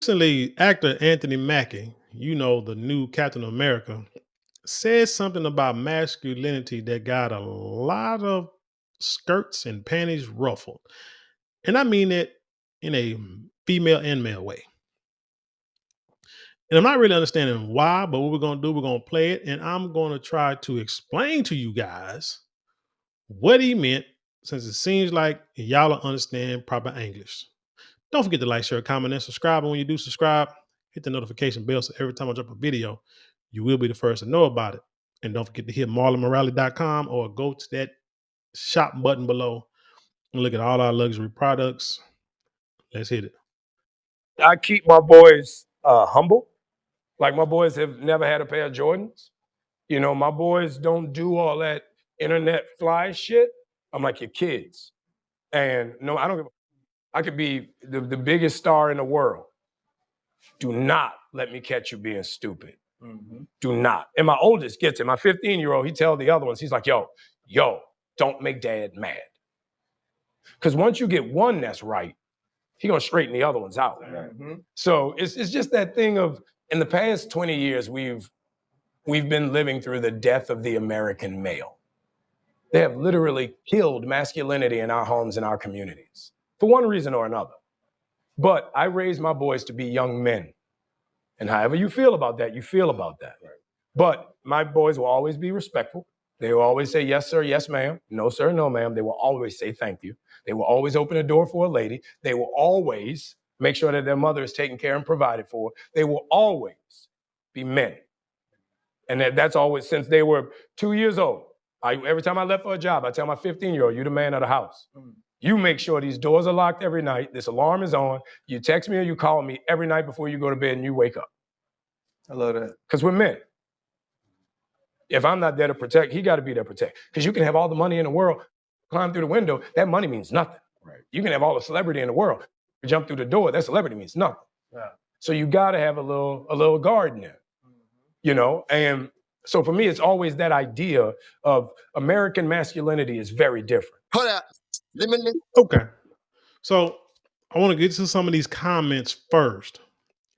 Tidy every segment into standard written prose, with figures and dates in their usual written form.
Recently, actor Anthony Mackie, the new Captain America, said something about masculinity that got a lot of skirts and panties ruffled. And I mean it in a female and male way. And I'm not really understanding why, but what we're going to do, we're going to play it. And I'm going to try to explain to you guys what he meant, since it seems like y'all don't understand proper English. Don't forget to like, share, comment, and subscribe. And when you do subscribe, hit the notification bell so every time I drop a video, you will be the first to know about it. And don't forget to hit marlonmorale.com or go to that shop button below and look at all our luxury products. Let's hit it. I keep my boys humble. Like my boys have never had a pair of Jordans. You know, my boys don't do all that internet fly shit. I'm like your kids. And no, I don't give I could be the biggest star in the world. Do not let me catch you being stupid. Do not. And my oldest gets it. My 15-year-old, he tells the other ones, he's like, yo, don't make dad mad. Because once you get one that's right, he gonna straighten the other ones out. So it's just that thing of, in the past 20 years, we've been living through the death of the American male. They have literally killed masculinity in our homes and our communities for one reason or another. But I raised my boys to be young men. And however you feel about that, you feel about that. Right. But my boys will always be respectful. They will always say, yes, sir, yes, ma'am. No, sir, no, ma'am. They will always say thank you. They will always open a door for a lady. They will always make sure that their mother is taken care and provided for. They will always be men. And that's always, since they were 2 years old. Every time I left for a job, I tell my 15-year-old, you're the man of the house. You make sure these doors are locked every night. This alarm is on. You text me or you call me every night before you go to bed and you wake up. I love that. Because we're men. If I'm not there to protect, he got to be there to protect. Because you can have all the money in the world, climb through the window, that money means nothing. Right. You can have all the celebrity in the world, jump through the door, that celebrity means nothing. Yeah. So you got to have a little guard in there, you know? And so for me, it's always that idea of American masculinity is very different. Hold up. Okay. So I want to get to some of these comments first,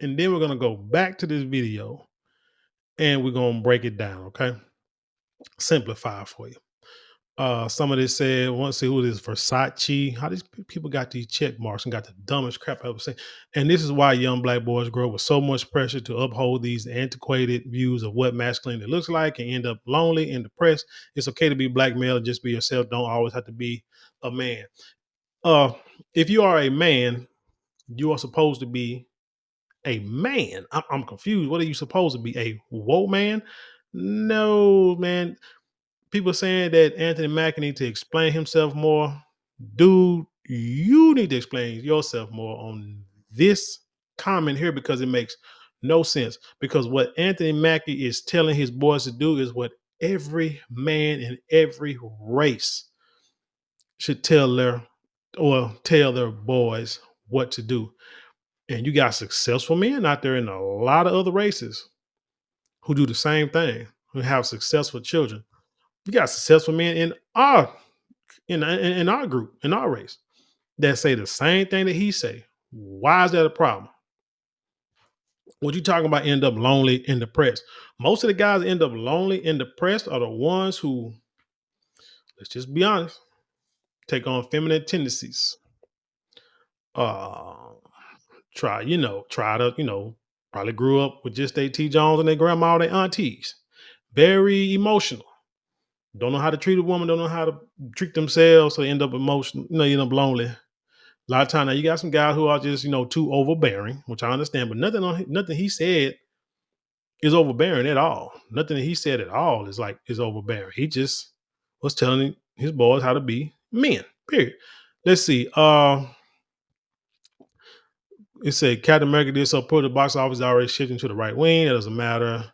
and then we're going to go back to this video and we're going to break it down. Okay. Simplify for you. Some of this said, want to see who this is, Versace. How these people got these check marks and got the dumbest crap I ever seen. And this is why young black boys grow up with so much pressure to uphold these antiquated views of what masculinity looks like and end up lonely and depressed. It's okay to be black male and just be yourself. Don't always have to be a man. If you are a man, you are supposed to be a man. I'm confused. What are you supposed to be? A woke man? No, man. People saying that Anthony Mackie need to explain himself more. Dude, you need to explain yourself more on this comment here, because it makes no sense. Because what Anthony Mackie is telling his boys to do is what every man in every race should tell their boys what to do. And you got successful men out there in a lot of other races who do the same thing, who have successful children. You got successful men in our group, in our race, that say the same thing that he say. Why is that a problem? What you talking about end up lonely and depressed? Most of the guys that end up lonely and depressed are the ones who, let's just be honest, take on feminine tendencies. Try to, probably grew up with just their T. Jones and their grandma or their aunties. Very emotional. Don't know how to treat a woman, don't know how to treat themselves, so they end up emotional, end up lonely. A lot of time now you got some guys who are just, too overbearing, which I understand, but nothing he said is overbearing at all. Nothing that he said at all is overbearing. He just was telling his boys how to be men. Period. Let's see. It said Captain America did so poor the box office is already shifting to the right wing. It doesn't matter.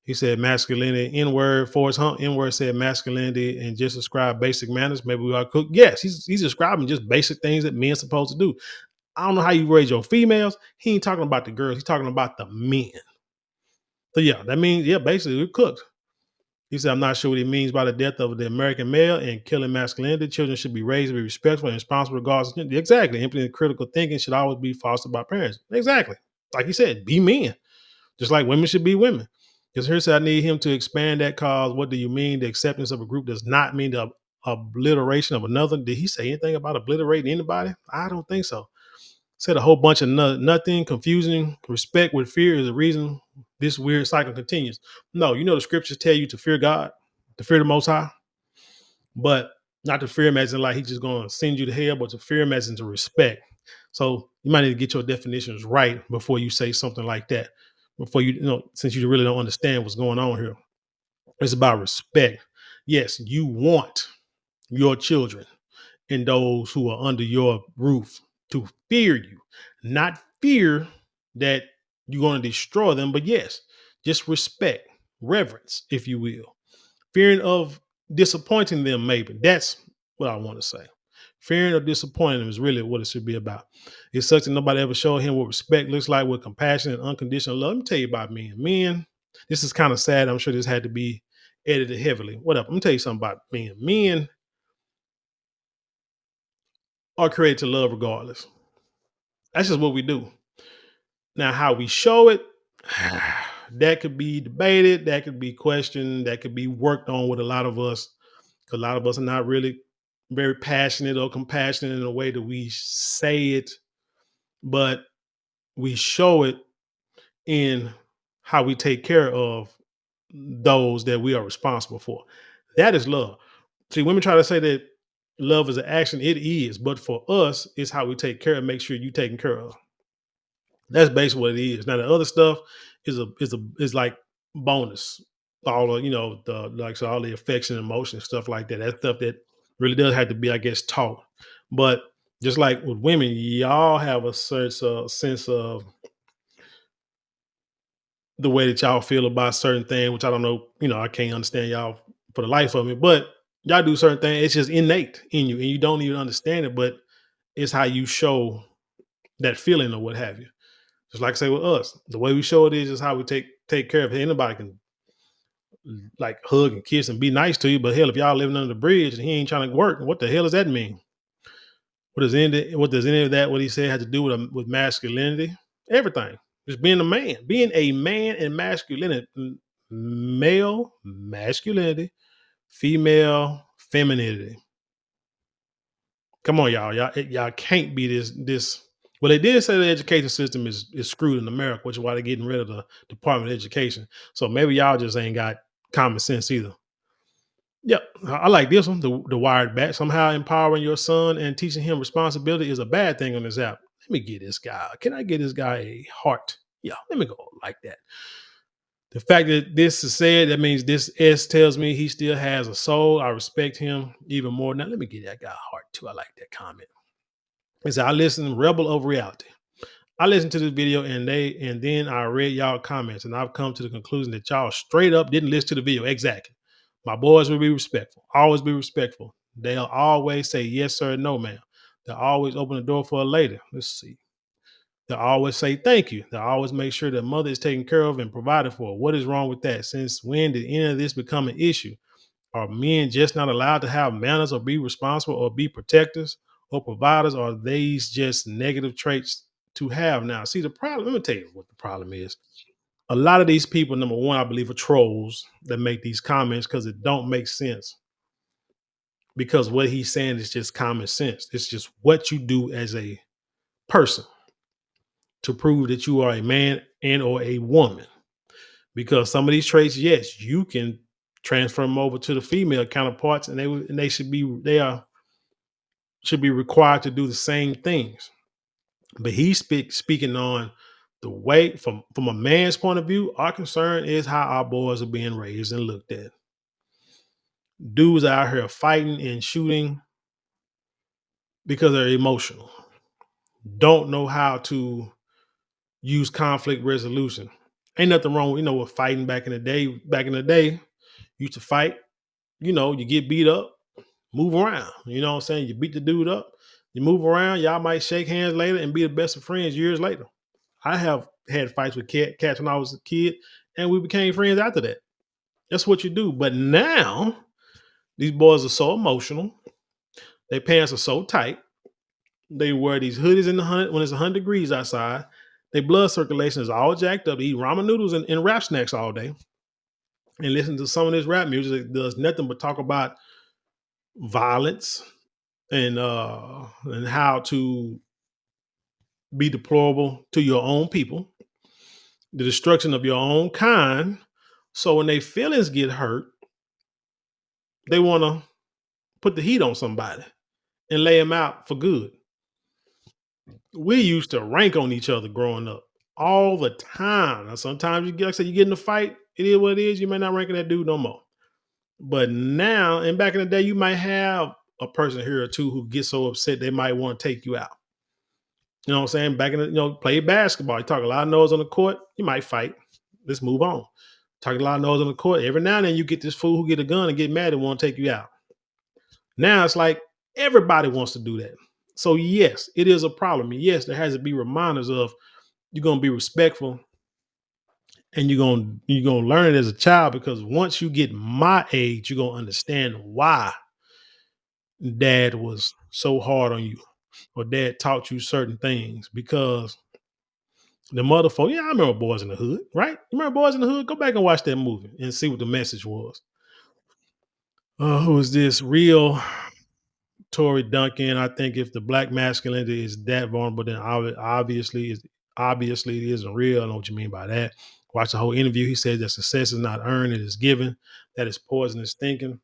He said masculinity, N-word, Forrest Hump, N-word said masculinity and just describe basic manners. Maybe we are cook. Yes, he's describing just basic things that men supposed to do. I don't know how you raise your females. He ain't talking about the girls. He's talking about the men. So yeah, that means, basically we're cooked. He said, I'm not sure what he means by the death of the American male and killing masculinity. Children should be raised to be respectful and responsible regardless. Exactly. Empathy and critical thinking should always be fostered by parents. Exactly. like you said, be men, just like women should be women. Because here said, I need him to expand that cause. What do you mean? The acceptance of a group does not mean the obliteration of another. Did he say anything about obliterating anybody? I don't think so. Said a whole bunch of nothing, confusing. Respect with fear is the reason this weird cycle continues. No, you know the scriptures tell you to fear God, to fear the Most High, but not to fear him as in like he's just going to send you to hell, but to fear him as in to respect. So you might need to get your definitions right before you say something like that. Before since you really don't understand what's going on here, it's about respect. Yes, you want your children and those who are under your roof to fear you, not fear that you're going to destroy them, but yes, just respect, reverence, if you will. Fearing of disappointing them, maybe. That's what I want to say. Fearing of disappointing them is really what it should be about. It's such that nobody ever showed him what respect looks like with compassion and unconditional love. Let me tell you about men. Men, this is kind of sad. I'm sure this had to be edited heavily. What up? Let me tell you something about men. Men are created to love regardless. That's just what we do. Now, how we show it, that could be debated, that could be questioned, that could be worked on with a lot of us. Because a lot of us are not really very passionate or compassionate in the way that we say it, but we show it in how we take care of those that we are responsible for. That is love. See, women try to say that love is an action. It is, but for us, it's how we take care of, make sure you taken care of. That's basically what it is. Now the other stuff is like bonus. All the the like so all the affection, emotion, stuff like that. That stuff that really does have to be, I guess, taught. But just like with women, y'all have a certain sense of the way that y'all feel about certain things, which I don't know. I can't understand y'all for the life of me, but y'all do certain things. It's just innate in you, and you don't even understand it. But it's how you show that feeling or what have you. Just like I say with us, the way we show it is how we take care of it. Anybody can like hug and kiss and be nice to you, but hell, if y'all living under the bridge and he ain't trying to work, what the hell does that mean? What does any of that what he said had to do with masculinity? Everything. Just being a man and masculinity, male masculinity, female femininity. Come on, y'all can't be this. Well, they did say the education system is screwed in America, which is why they're getting rid of the Department of Education. So maybe y'all just ain't got common sense either. Yep, I like this one. The wired back. Somehow empowering your son and teaching him responsibility is a bad thing on this app. Let me get this guy. Can I get this guy a heart? Yeah, let me go like that. The fact that this is said, that means this S tells me he still has a soul. I respect him even more. Now let me get that guy a heart too. I like that comment. It said, I listen rebel of reality. I listened to this video and then I read y'all comments and I've come to the conclusion that y'all straight up didn't listen to the video. Exactly. My boys will be respectful. Always be respectful. They'll always say yes, sir, no, ma'am. They'll always open the door for a lady. Let's see. They'll always say thank you. They'll always make sure that mother is taken care of and provided for. What is wrong with that? Since when did any of this become an issue? Are men just not allowed to have manners or be responsible or be protectors or providers? Or are these just negative traits to have now? See, the problem, let me tell you what the problem is. A lot of these people, number one, I believe, are trolls that make these comments because it don't make sense. Because what he's saying is just common sense. It's just what you do as a person to prove that you are a man and or a woman. Because some of these traits, yes, you can transfer them over to the female counterparts, and they should be required to do the same things. But he's speaking on the way from a man's point of view. Our concern is how our boys are being raised and looked at. Dudes out here fighting and shooting because they're emotional. Don't know how to use conflict resolution. Ain't nothing wrong with with fighting back in the day. Back in the day, used to fight. You get beat up, move around. You know what I'm saying? You beat the dude up, you move around. Y'all might shake hands later and be the best of friends years later. I have had fights with cats when I was a kid, and we became friends after that. That's what you do. But now these boys are so emotional. Their pants are so tight. They wear these hoodies in the 100 when it's 100 degrees outside. Their blood circulation is all jacked up. They eat ramen noodles and rap snacks all day, and listen to some of this rap music that does nothing but talk about violence and how to be deplorable to your own people, the destruction of your own kind. So when their feelings get hurt, they want to put the heat on somebody and lay them out for good. We used to rank on each other growing up all the time. Now, sometimes you get, like I said, you get in a fight. It is what it is. You may not rank on that dude no more. But now, and back in the day, you might have a person here or two who gets so upset they might want to take you out. You know what I'm saying? Back in the, play basketball. You talk a lot of noise on the court, you might fight. Let's move on. Talking a lot of noise on the court. Every now and then you get this fool who get a gun and get mad and want to take you out. Now it's like everybody wants to do that. So yes, it is a problem. Yes, there has to be reminders of you're gonna be respectful and you're gonna learn it as a child, because once you get my age, you're gonna understand why dad was so hard on you or dad taught you certain things. Because the motherfucker, yeah, I remember Boys in the Hood, right? You remember Boys in the Hood? Go back and watch that movie and see what the message was. Who is this? Real Tory Duncan. I think if the black masculinity is that vulnerable, then obviously it isn't real. I know what you mean by that. Watch the whole interview. He says that success is not earned, it is given. That is poisonous thinking.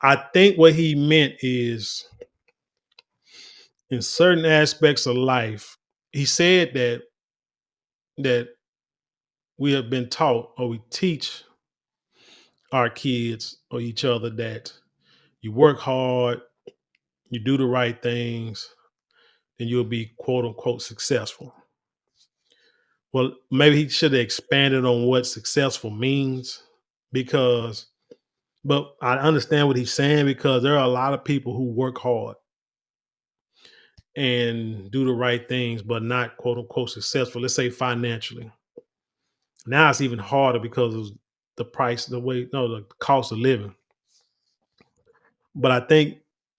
I think what he meant is in certain aspects of life, he said that we have been taught or we teach our kids or each other that you work hard, you do the right things, and you'll be quote unquote successful. Well, maybe he should have expanded on what successful means, because, but I understand what he's saying, because there are a lot of people who work hard and do the right things, but not quote unquote successful, let's say financially. Now it's even harder because of the price, the way, no, the cost of living. But I think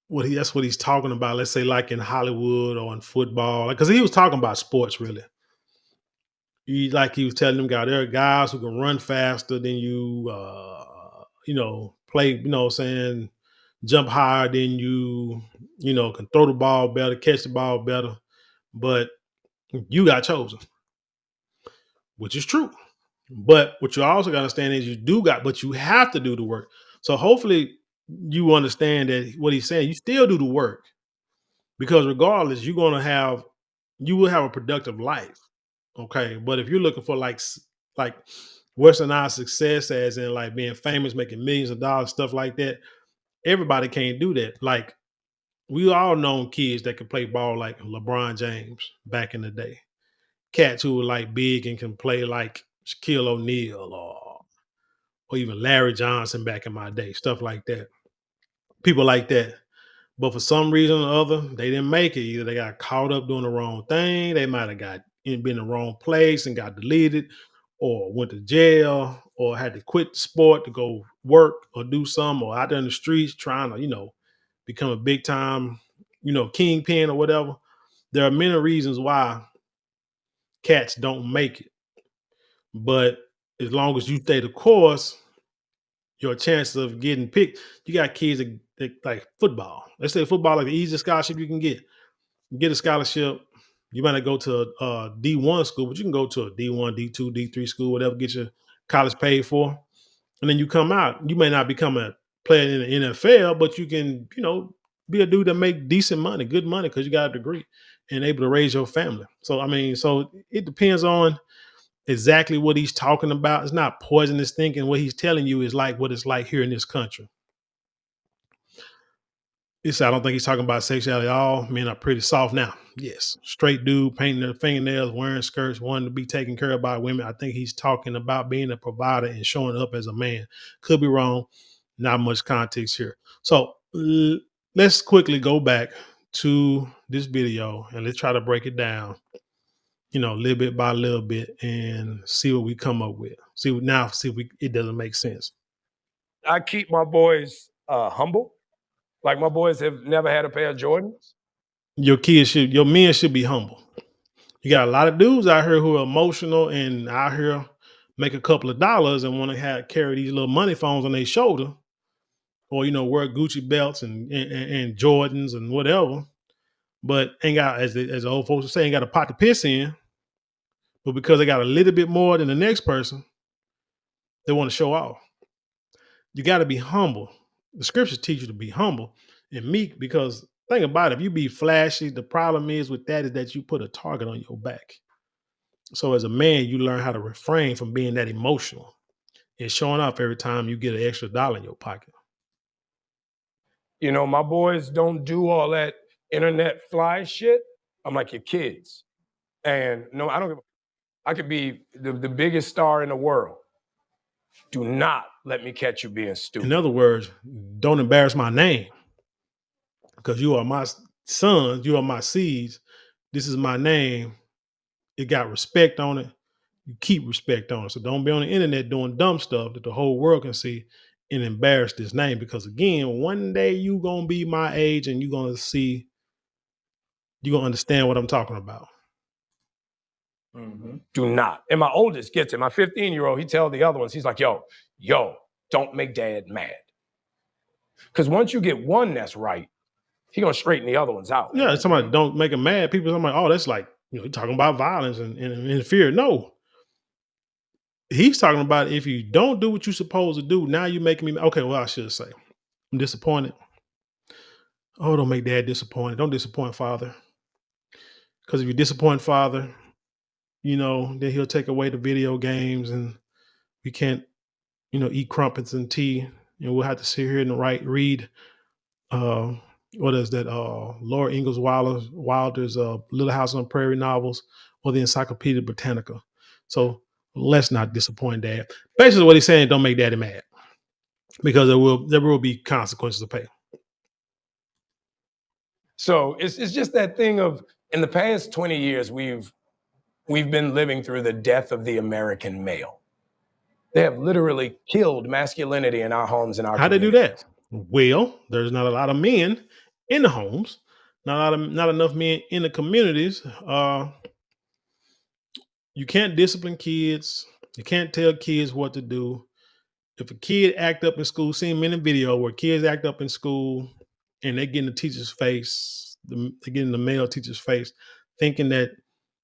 that's what he's talking about. Let's say like in Hollywood or in football, because he was talking about sports really. He was telling them guys, there are guys who can run faster than you, play, what I'm saying, jump higher than you, can throw the ball better, catch the ball better. But you got chosen, which is true. But what you also got to understand is but you have to do the work. So hopefully you understand that what he's saying, you still do the work, because regardless, you will have a productive life. Okay. But if you're looking for like westernized success, as in like being famous, making millions of dollars, stuff like that, everybody can't do that. Like we all known kids that could play ball like LeBron James back in the day. Cats who were like big and can play like Shaquille O'Neal or even Larry Johnson back in my day, stuff like that. People like that. But for some reason or other, they didn't make it. Either they got caught up doing the wrong thing, they might have been in the wrong place and got deleted, or went to jail, or had to quit the sport to go work or do something, or out there in the streets trying to, become a big time, kingpin or whatever. There are many reasons why cats don't make it. But as long as you stay the course, your chances of getting picked, you got kids that like football. Let's say football, like the easiest scholarship you can get. You get a scholarship, you might not go to a D1 school, but you can go to a D1, D2, D3 school, whatever, get your college paid for. And then you come out. You may not become a player in the NFL, but you can, be a dude that make decent money, good money, because you got a degree and able to raise your family. So I mean, so it depends on exactly what he's talking about. It's not poisonous thinking. What he's telling you is like what it's like here in this country. I don't think he's talking about sexuality at all. Men are pretty soft now. Yes. Straight dude painting their fingernails, wearing skirts, wanting to be taken care of by women. I think he's talking about being a provider and showing up as a man. Could be wrong. Not much context here. So let's quickly go back to this video and let's try to break it down, little bit by little bit, and see what we come up with. See if it doesn't make sense. I keep my boys humble. Like my boys have never had a pair of Jordans. Your men should be humble. You got a lot of dudes out here who are emotional and out here make a couple of dollars and want to have carry these little money phones on their shoulder, or wear Gucci belts and Jordans and whatever, but ain't got, as the old folks would say, ain't got a pot to piss in. But because they got a little bit more than the next person, they want to show off. You got to be humble. The scriptures teach you to be humble and meek, because think about it, if you be flashy, the problem is with that is that you put a target on your back. So as a man, you learn how to refrain from being that emotional and showing off every time you get an extra dollar in your pocket. My boys don't do all that internet fly shit. I'm like, your kids. And no, I don't give I could be the biggest star in the world. Do not let me catch you being In stupid. other words, don't embarrass my name, because you are my sons, you are my seeds. This is my name. It got respect on it. You keep respect on it. So don't be on the internet doing dumb stuff that the whole world can see and embarrass this name. Because again, one day you gonna be my age and you're gonna understand what I'm talking about. Do not. And my oldest gets it. My 15-year-old, he tell the other ones, he's like, yo, don't make dad mad. Because once you get one that's right, he gonna straighten the other ones out. Yeah, somebody don't make them mad. People, I'm like, oh, that's like, you're talking about violence and fear. No, he's talking about if you don't do what you're supposed to do, now you're making me okay. Well, I should say, I'm disappointed. Oh, don't make dad disappointed. Don't disappoint father. Because if you disappoint father, then he'll take away the video games and we can't, eat crumpets and tea. And we'll have to sit here and read uh what is that? Laura Ingalls Wilder's Little House on the Prairie novels, or the Encyclopedia Britannica. So let's not disappoint dad. Basically what he's saying, don't make daddy mad, because there will be consequences to pay. So it's just that thing of, in the past 20 years, we've been living through the death of the American male. They have literally killed masculinity in our homes and our How they do that? communities. Well, there's not a lot of men in the homes, not enough men in the communities. You can't discipline kids. You can't tell kids what to do. If a kid act up in school, seen many video where kids act up in school and they get in the teacher's face, they get in the male teacher's face, thinking that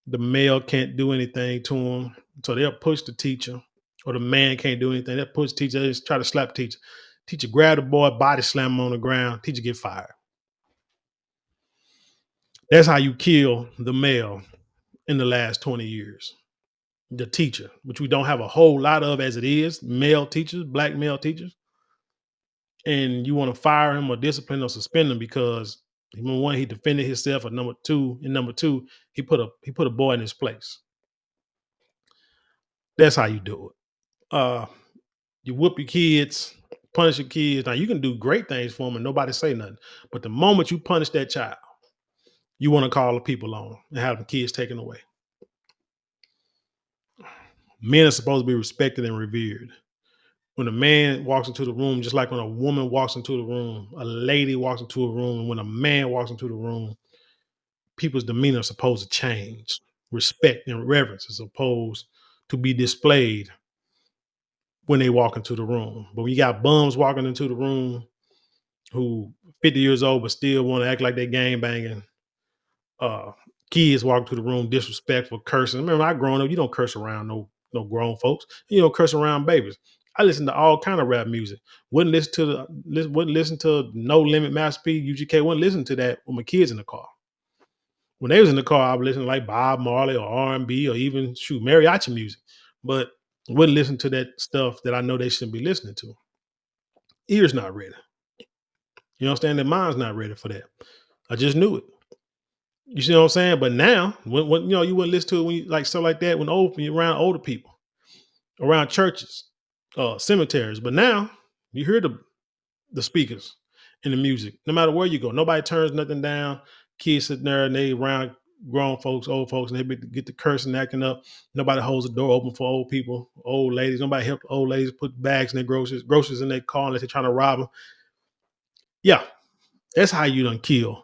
the male can't do anything to them. So they'll push the teacher, or the man can't do anything. They'll push the teacher, they just try to slap the teacher. Teacher grab the boy, body slam him on the ground, teacher get fired. That's how you kill the male in the last 20 years. The teacher, which we don't have a whole lot of as it is, male teachers, black male teachers, and you want to fire him or discipline or suspend him because number one, he defended himself, or number two, he put a boy in his place. That's how you do it. You whoop your kids, punish your kids. Now you can do great things for them and nobody say nothing. But the moment you punish that child, you want to call the people on and have the kids taken away. Men are supposed to be respected and revered. When a man walks into the room, just like when a woman walks into the room, a lady walks into a room, and when a man walks into the room, people's demeanor is supposed to change. Respect and reverence is supposed to be displayed when they walk into the room. But when you got bums walking into the room who 50 years old but still want to act like they gang banging, uh, kids walking to the room disrespectful, cursing. Remember, I growing up, you don't curse around no grown folks. You don't curse around babies. I listen to all kind of rap music. Wouldn't listen to No Limit, Master P, UGK. Wouldn't listen to that with my kids in the car. When they was in the car, I would listen to like Bob Marley or R&B or even mariachi music, but wouldn't listen to that stuff that I know they shouldn't be listening to. Ears not ready. You understand? Their mind's not ready for that. I just knew it. You see what I'm saying? But now, when you wouldn't listen to it when you, like stuff like that when you're around older people, around churches, cemeteries. But now you hear the speakers and the music. No matter where you go, nobody turns nothing down. Kids sitting there and they around grown folks, old folks, and they get the cursing, acting up. Nobody holds the door open for old people, old ladies. Nobody help old ladies put bags in their groceries in their car unless they're trying to rob them. Yeah, that's how you done kill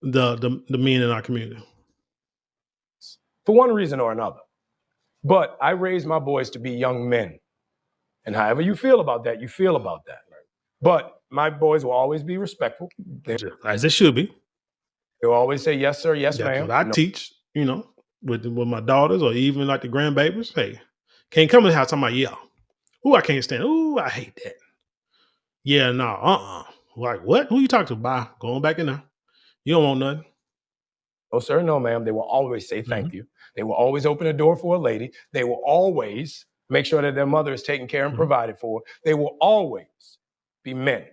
the men in our community. for one reason or another. But I raised my boys to be young men. And however you feel about that, you feel about that. But my boys will always be respectful. As it should be. They'll always say, yes, sir, yes, That's ma'am. what I teach, with my daughters or even like the grandbabies. Hey, can't come in the house talking about, yeah. Ooh, I can't stand. Ooh, I hate that. Yeah, no, Like, what? Who you talking to? Bye. Going back in there. You don't want nothing. No, sir, no, ma'am. They will always say thank you. They will always open a door for a lady. They will always make sure that their mother is taken care and provided for. They will always be men.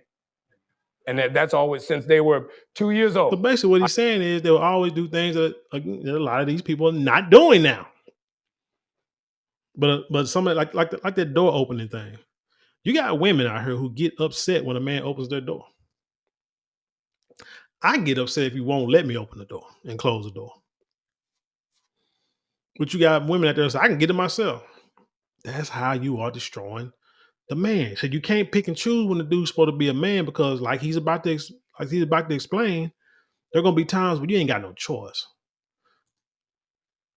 And that's always since they were 2 years So old. basically, what he's saying is they'll always do things that a lot of these people are not doing now. But somebody like that door opening thing. You got women out here who get upset when a man opens their door. I get upset if you won't let me open the door and close the door. But you got women out there that say, I can get it myself. That's how you are destroying the man. So you can't pick and choose when the dude's supposed to be a man because, like he's about to explain, there are gonna be times where you ain't got no choice.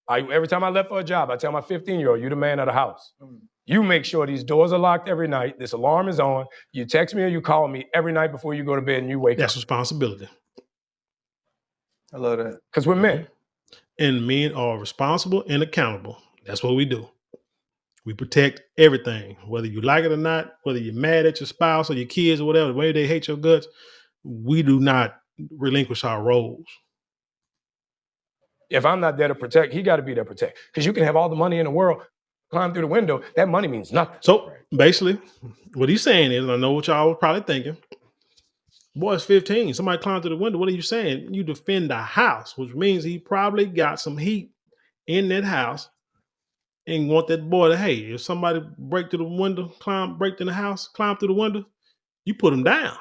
Every time I left for a job, I tell my 15-year-old, you the man of the house. You make sure these doors are locked every night. This alarm is on. You text me or you call me every night before you go to bed and you wake That's up. responsibility. I love that. Because we're men. And men are responsible and accountable. That's what we do. We protect everything, whether you like it or not, whether you're mad at your spouse or your kids or whatever, maybe they hate your guts. We do not relinquish our roles. If I'm not there to protect, he got to be there to protect. Because you can have all the money in the world, climb through the window. That money means nothing. So basically, what he's saying is, I know what y'all were probably thinking. Boy's 15. Somebody climbed through the window. What are you saying? You defend the house, which means he probably got some heat in that house and want that boy to, hey, if somebody break through the window, break in the house, climb through the window, you put him down.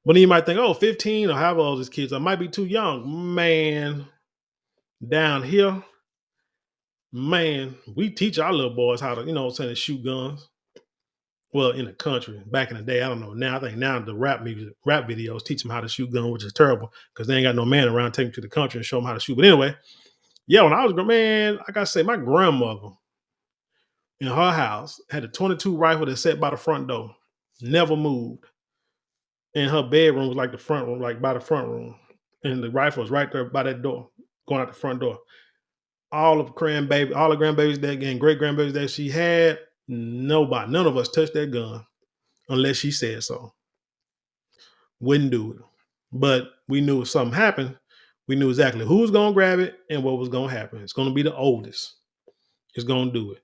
But then you might think, oh, 15 or however old these kids, I might be too young. Man, down here, man, we teach our little boys how to, to shoot guns. Well, in the country, back in the day, I don't know. Now, I think now the rap videos teach them how to shoot gun, which is terrible because they ain't got no man around to take them to the country and show them how to shoot. But anyway, yeah, when I was man, like I say, my grandmother in her house had a 22 rifle that sat by the front door, never moved. And her bedroom was like the front room, like by the front room. And the rifle was right there by that door, going out the front door. All the grandbabies that and great grandbabies that she had, none of us touched that gun unless she said so. Wouldn't do it. But we knew if something happened, we knew exactly who was going to grab it and what was going to happen. It's going to be the oldest. It's going to do it.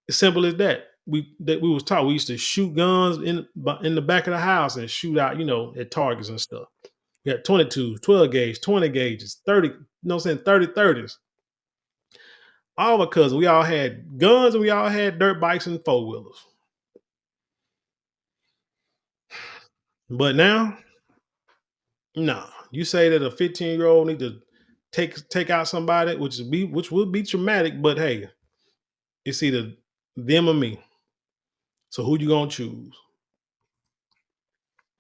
As simple as that. We was taught we used to shoot guns in the back of the house and shoot out, at targets and stuff. We had 22s, 12 gauge, 20 gauges, 30, 30-30s. All of our cousins, we all had guns and we all had dirt bikes and four-wheelers. But now, no. You say that a 15-year-old need to take out somebody, which would be traumatic, but hey, it's either them or me. So who you gonna choose?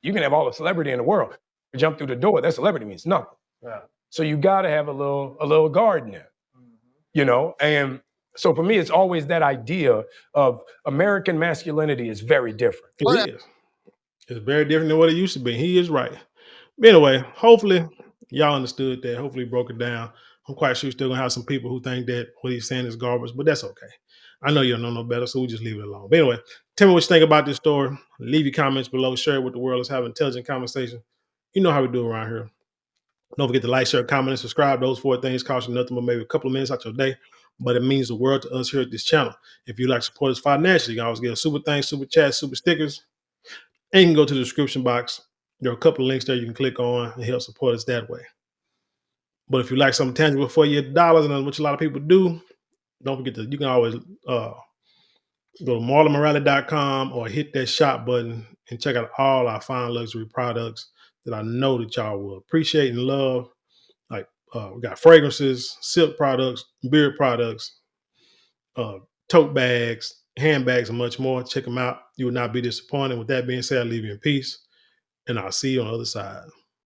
You can have all the celebrity in the world. You jump through the door, that celebrity means nothing. Yeah. So you got to have a little guard in there, And so for me, it's always that idea of American masculinity is very different. It is. It's very different than what it used to be. He is right. But anyway, hopefully y'all understood that. Hopefully broke it down. I'm quite sure you're still gonna have some people who think that what he's saying is garbage, but that's okay. I know you don't know no better, so we just leave it alone. But anyway, tell me what you think about this story. Leave your comments below. Share it with the world. Let's have an intelligent conversation. You know how we do around here. Don't forget to like, share, comment, and subscribe. Those 4 things cost you nothing but maybe a couple of minutes out your day, but it means the world to us here at this channel. If you like to support us financially, you can always get a super thanks, super chat, super stickers, and you can go to the description box. There are a couple of links there you can click on and help support us that way. But if you like something tangible for your dollars, and which a lot of people do, don't forget you can always go to marlonmorales.com or hit that shop button and check out all our fine luxury products that I know that y'all will appreciate and love. Like we got fragrances, silk products, beard products, tote bags, handbags, and much more. Check them out. You will not be disappointed. With that being said, I'll leave you in peace, and I'll see you on the other side.